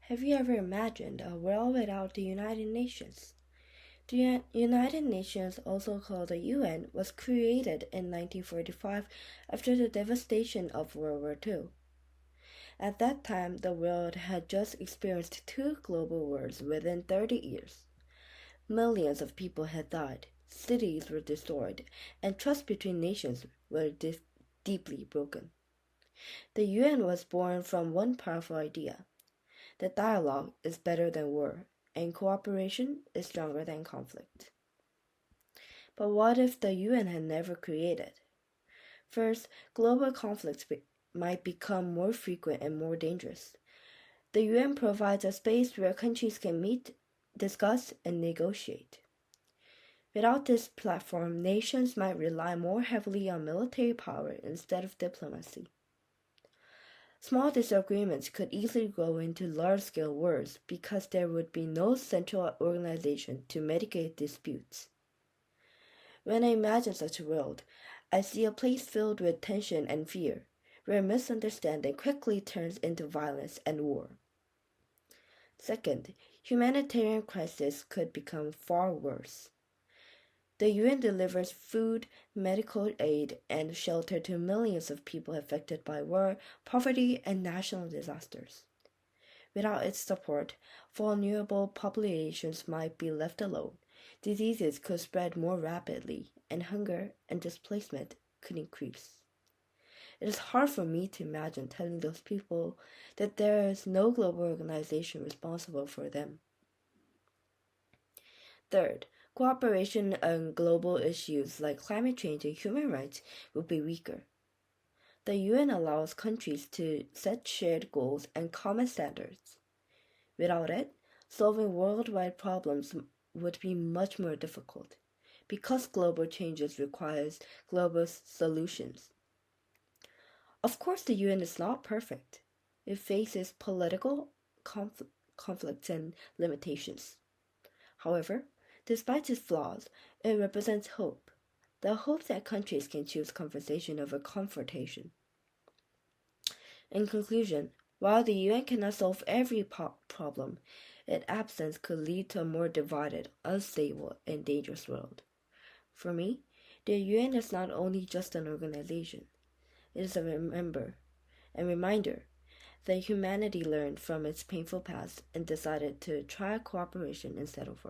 Have you ever imagined a world without the United Nations? The United Nations, also called the UN, was created in 1945 after the devastation of World War II. At that time, the world had just experienced two global wars within 30 years. Millions of people had died, cities were destroyed, and trust between nations were deeply broken. The UN was born from one powerful idea: that dialogue is better than war, and cooperation is stronger than conflict. But what if the UN had never created? First, global conflicts might become more frequent and more dangerous. The UN provides a space where countries can meet, discuss, and negotiate. Without this platform, nations might rely more heavily on military power instead of diplomacy. Small disagreements could easily grow into large-scale wars because there would be no central organization to mediate disputes. When I imagine such a world, I see a place filled with tension and fear, where misunderstanding quickly turns into violence and war. Second, humanitarian crises could become far worse. The UN delivers food, medical aid, and shelter to millions of people affected by war, poverty, and national disasters. Without its support, vulnerable populations might be left alone, diseases could spread more rapidly, and hunger and displacement could increase. It is hard for me to imagine telling those people that there is no global organization responsible for them. Third, cooperation on global issues like climate change and human rights would be weaker. The UN allows countries to set shared goals and common standards. Without it, solving worldwide problems would be much more difficult, because global changes requires global solutions. Of course, the UN is not perfect. It faces political conflicts and limitations. However, despite its flaws, it represents hope. The hope that countries can choose conversation over confrontation. In conclusion, while the UN cannot solve every problem, its absence could lead to a more divided, unstable, and dangerous world. For me, the UN is not only just an organization. It is a reminder that humanity learned from its painful past and decided to try cooperation instead of war.